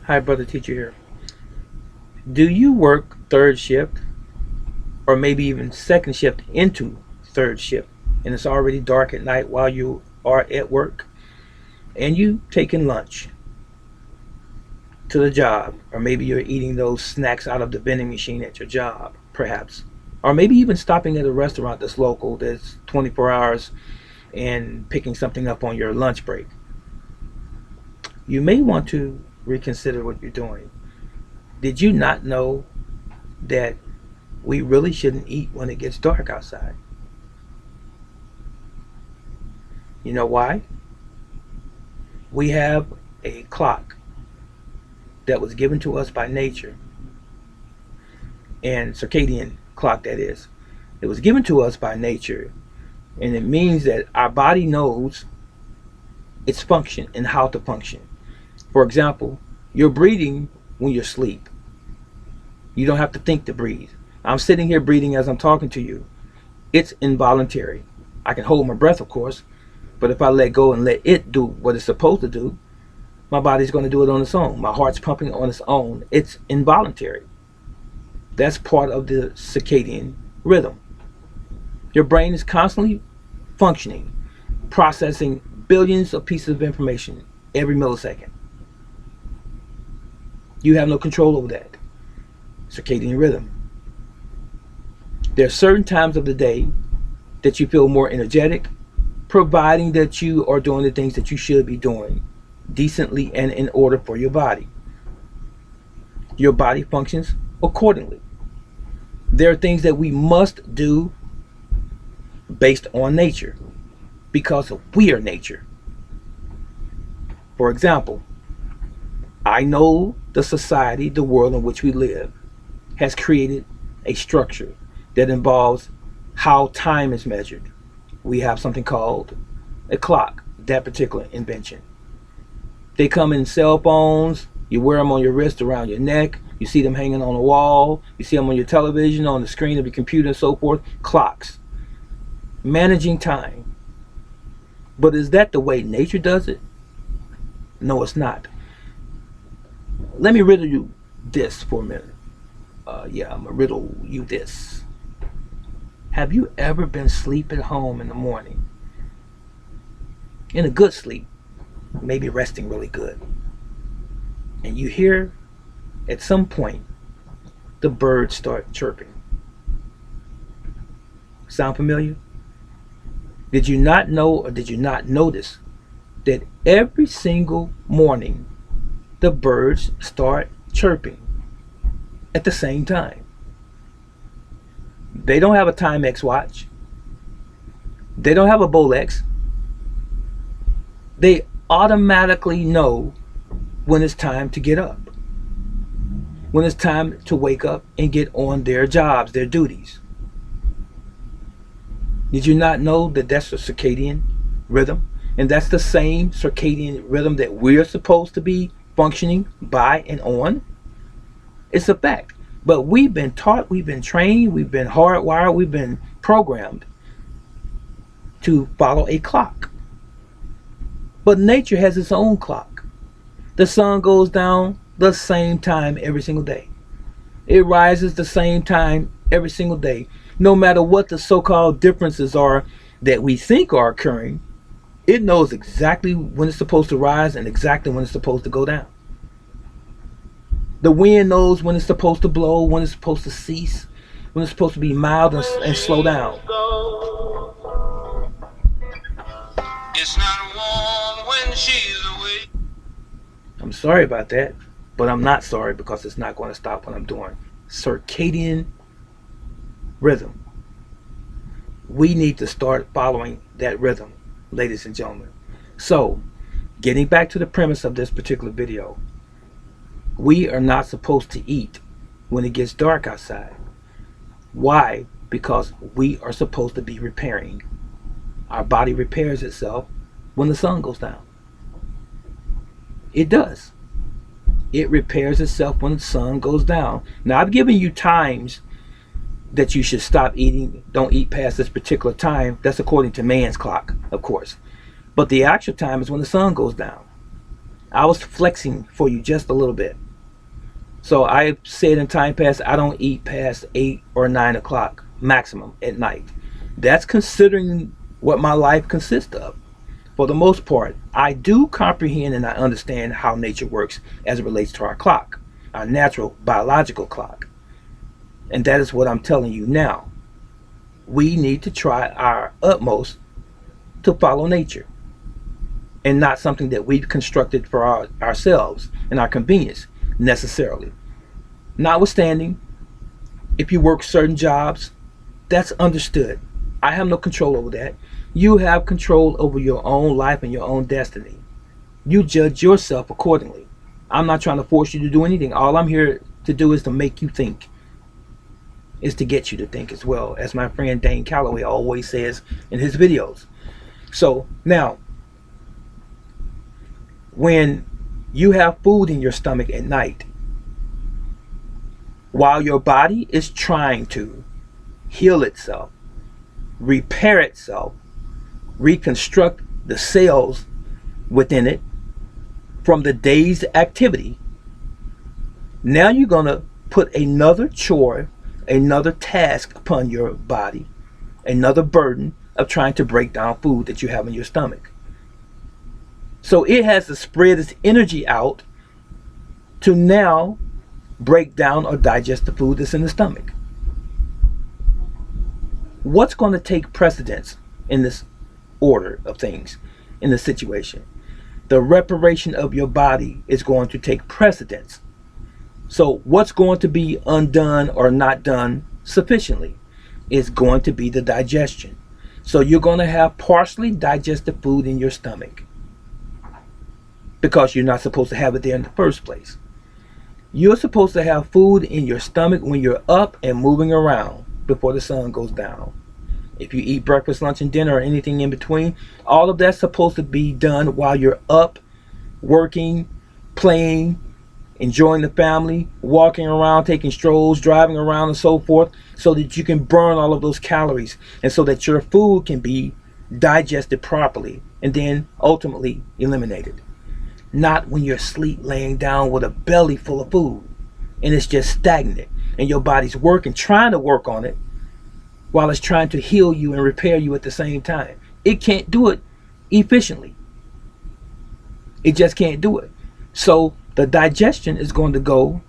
Hi, brother teacher here. Do you work third shift or maybe even second shift into third shift and it's already dark at night while you are at work and you taking lunch to the job, or maybe you're eating those snacks out of the vending machine at your job, perhaps, or maybe even stopping at a restaurant that's local that's 24 hours and picking something up on your lunch break? You may want to reconsider what you're doing. Did you not know that we really shouldn't eat when it gets dark outside? You know why? We have a clock that was given to us by nature, and circadian clock that is. It was given to us by nature, and it means that our body knows its function and how to function. For example, you're breathing when you're asleep. You don't have to think to breathe. I'm sitting here breathing as I'm talking to you. It's involuntary. I can hold my breath, of course, but if I let go and let it do what it's supposed to do, my body's going to do it on its own. My heart's pumping on its own. It's involuntary. That's part of the circadian rhythm. Your brain is constantly functioning, processing billions of pieces of information every millisecond. You have no control over that. Circadian rhythm. There are certain times of the day that you feel more energetic, providing that you are doing the things that you should be doing decently and in order for your body. Your body functions accordingly. There are things that we must do based on nature because we are nature. For example, I know the society, the world in which we live, has created a structure that involves how time is measured. We have something called a clock, that particular invention. They come in cell phones. You wear them on your wrist, around your neck. You see them hanging on the wall. You see them on your television, on the screen of your computer, and so forth. Clocks. Managing time. But is that the way nature does it? No, it's not. Let me riddle you this for a minute. I'm going to riddle you this. Have you ever been asleep at home in the morning? In a good sleep, maybe resting really good, and you hear at some point the birds start chirping? Sound familiar? Did you not know, or did you not notice that every single morning the birds start chirping at the same time? They don't have a Timex watch. They don't have a Bolex. They automatically know when it's time to get up, when it's time to wake up and get on their jobs, their duties. Did you not know that that's the circadian rhythm? And that's the same circadian rhythm that we're supposed to be functioning by and on? It's a fact. But we've been taught, we've been trained, we've been hardwired, we've been programmed to follow a clock. But nature has its own clock. The sun goes down the same time every single day. It rises the same time every single day. No matter what the so-called differences are that we think are occurring, it knows exactly when it's supposed to rise and exactly when it's supposed to go down. The wind knows when it's supposed to blow, when it's supposed to cease, when it's supposed to be mild and slow down. It's not warm when she's away. I'm sorry about that, but I'm not sorry because it's not going to stop what I'm doing. Circadian rhythm. We need to start following that rhythm, ladies and gentlemen. So, getting back to the premise of this particular video, we are not supposed to eat when it gets dark outside. Why? Because we are supposed to be repairing. Our body repairs itself when the sun goes down. It does. It repairs itself when the sun goes down. Now, I've given you times that you should stop eating. Don't eat past this particular time. That's according to man's clock, of course. But the actual time is when the sun goes down. I was flexing for you just a little bit. So I said in time past, I don't eat past 8 or 9 o'clock maximum at night. That's considering what my life consists of. For the most part, I do comprehend and I understand how nature works as it relates to our clock, our natural biological clock. And that is what I'm telling you now. We need to try our utmost to follow nature and not something that we've constructed for ourselves and our convenience necessarily. Notwithstanding, if you work certain jobs, that's understood. I have no control over that. You have control over your own life and your own destiny. You judge yourself accordingly. I'm not trying to force you to do anything. All I'm here to do is to make you think, is to get you to think as well, as my friend Dane Calloway always says in his videos. So now, when you have food in your stomach at night, while your body is trying to heal itself, repair itself, reconstruct the cells within it from the day's activity, now you're going to put another chore, another task upon your body, another burden of trying to break down food that you have in your stomach. So it has to spread its energy out to now break down or digest the food that's in the stomach. What's going to take precedence in this order of things, in this situation? The reparation of your body is going to take precedence. So what's going to be undone or not done sufficiently is going to be the digestion. So you're going to have partially digested food in your stomach because you're not supposed to have it there in the first place. You're supposed to have food in your stomach when you're up and moving around before the sun goes down. If you eat breakfast, lunch, and dinner or anything in between, all of that's supposed to be done while you're up, working, playing, enjoying the family, walking around, taking strolls, driving around, and so forth, so that you can burn all of those calories and so that your food can be digested properly and then ultimately eliminated. Not when you're asleep laying down with a belly full of food and it's just stagnant and your body's working, trying to work on it while it's trying to heal you and repair you at the same time. It can't do it efficiently. It just can't do it. So the digestion is going to go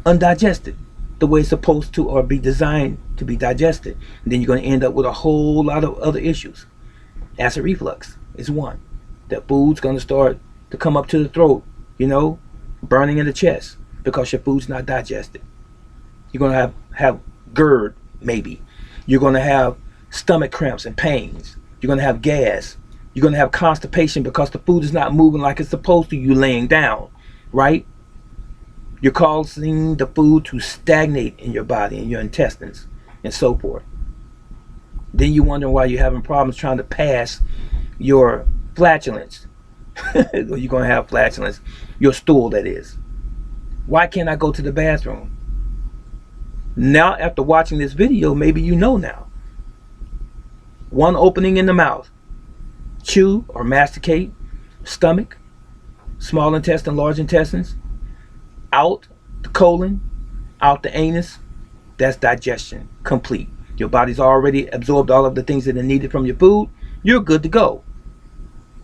undigested the way it's supposed to or be designed to be digested. And then you're going to end up with a whole lot of other issues. Acid reflux is one. That food's going to start to come up to the throat, burning in the chest because your food's not digested. You're going to have GERD, maybe. You're going to have stomach cramps and pains. You're going to have gas. You're going to have constipation because the food is not moving like it's supposed to. You laying down, right? You're causing the food to stagnate in your body, in your intestines, and so forth. Then you wonder why you're having problems trying to pass your flatulence. You're going to have flatulence. Your stool, that is. Why can't I go to the bathroom? Now, after watching this video, maybe you know now. One opening in the mouth. Chew or masticate. Stomach. Small intestine, large intestines. Out the colon. Out the anus. That's digestion. Complete. Your body's already absorbed all of the things that are needed from your food. You're good to go.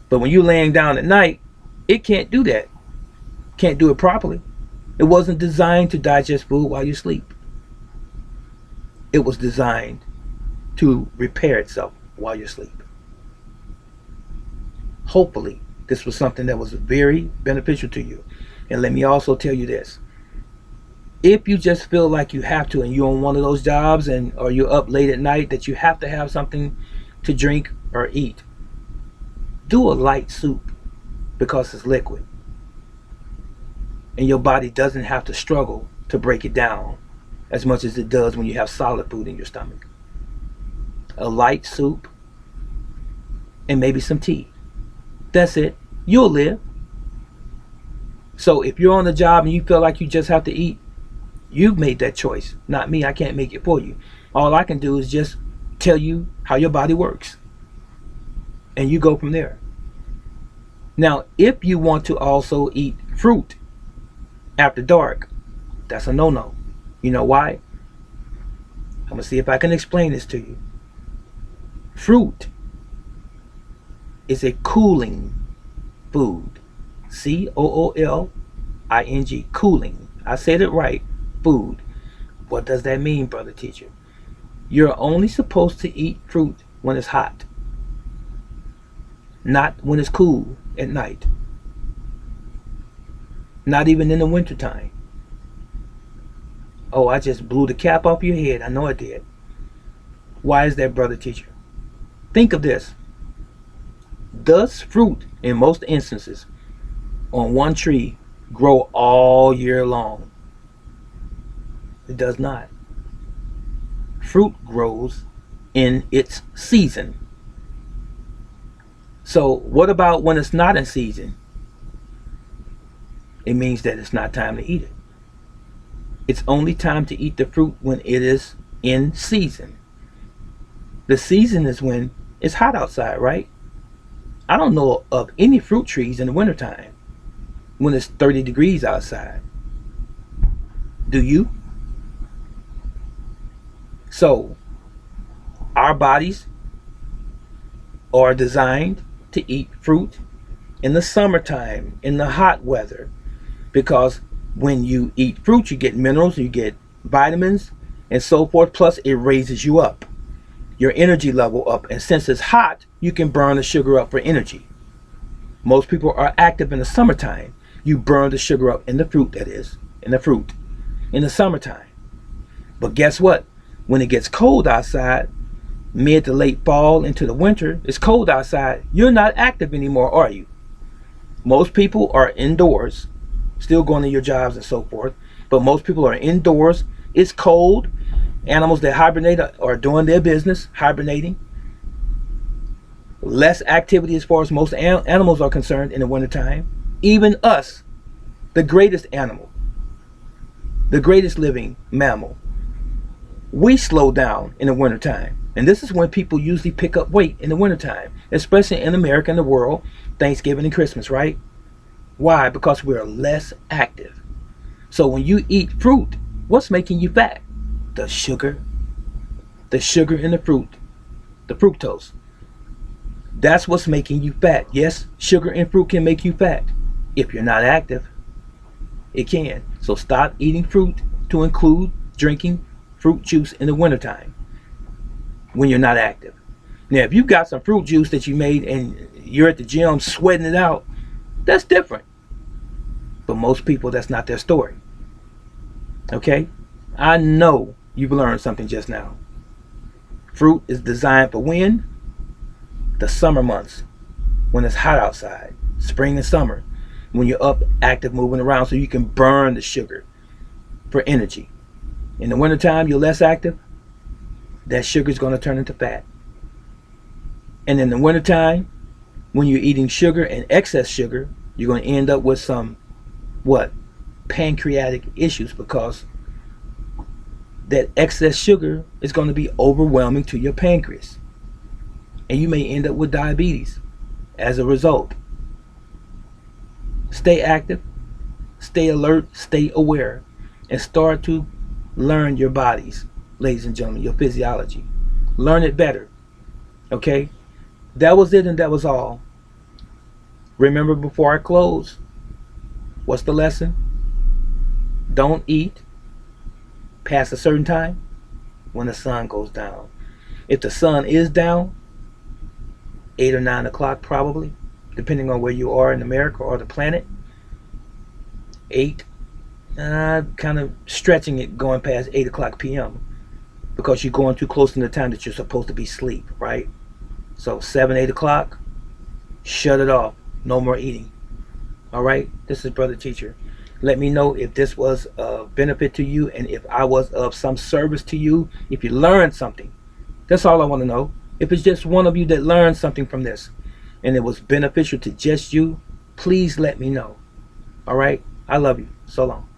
But when you're laying down at night, it can't do that. Can't do it properly. It wasn't designed to digest food while you sleep. It was designed to repair itself while you sleep. Hopefully, this was something that was very beneficial to you. And let me also tell you this. If you just feel like you have to and you're on one of those jobs or you're up late at night that you have to have something to drink or eat, do a light soup because it's liquid. And your body doesn't have to struggle to break it down as much as it does when you have solid food in your stomach. A light soup and maybe some tea. That's it. You'll live. So if you're on the job and you feel like you just have to eat, you've made that choice. Not me. I can't make it for you. All I can do is just tell you how your body works. And you go from there. Now, if you want to also eat fruit after dark, that's a no-no. You know why? I'm going to see if I can explain this to you. Fruit is a cooling food. Cooling, cooling. I said it right. Food. What does that mean, brother teacher? You're only supposed to eat fruit when it's hot, not when it's cool at night. Not even in the wintertime. Oh, I just blew the cap off your head. I know I did. Why is that, brother teacher? Think of this. Does fruit, in most instances, on one tree grow all year long? It does not. Fruit grows in its season. So what about when it's not in season? It means that it's not time to eat it. It's only time to eat the fruit when it is in season. The season is when it's hot outside, right? I don't know of any fruit trees in the wintertime when it's 30 degrees outside. Do you? So, our bodies are designed to eat fruit in the summertime, in the hot weather, because when you eat fruit, you get minerals, you get vitamins, and so forth. Plus, it raises you up, your energy level up. And since it's hot, you can burn the sugar up for energy. Most people are active in the summertime. You burn the sugar up in the fruit, that is, in the fruit, in the summertime. But guess what? When it gets cold outside, mid to late fall into the winter, it's cold outside. You're not active anymore, are you? Most people are indoors, still going to your jobs and so forth, but most people are indoors. It's cold. Animals that hibernate are doing their business, hibernating. Less activity as far as most animals are concerned in the wintertime. Even us, the greatest animal, the greatest living mammal, we slow down in the wintertime. And this is when people usually pick up weight in the wintertime, especially in America and the world, Thanksgiving and Christmas, right? Why? Because we're less active. So when you eat fruit, what's making you fat? The sugar in the fruit, the fructose. That's what's making you fat. Yes, sugar and fruit can make you fat. If you're not active, it can. So stop eating fruit to include drinking fruit juice in the wintertime when you're not active. Now, if you've got some fruit juice that you made and you're at the gym sweating it out, that's different. But most people, that's not their story. Okay? I know you've learned something just now. Fruit is designed for when? The summer months, when it's hot outside, spring and summer, when you're up, active, moving around, so you can burn the sugar for energy. In the wintertime, you're less active, that sugar is going to turn into fat. And in the wintertime, when you're eating sugar and excess sugar, you're going to end up with some, what? Pancreatic issues, because that excess sugar is going to be overwhelming to your pancreas. And you may end up with diabetes as a result. Stay active, stay alert, stay aware, and start to learn your bodies, ladies and gentlemen, your physiology. Learn it better. Okay? That was it, and that was all. Remember, before I close, what's the lesson? Don't eat past a certain time when the sun goes down. If the sun is down, 8 or 9 o'clock probably, depending on where you are in America or the planet. 8, kind of stretching it going past 8 o'clock p.m. because you're going too close to the time that you're supposed to be asleep, right? So 7, 8 o'clock, shut it off. No more eating. All right? This is Brother Teacher. Let me know if this was of benefit to you and if I was of some service to you, if you learned something. That's all I want to know. If it's just one of you that learned something from this and it was beneficial to just you, please let me know. All right? I love you. So long.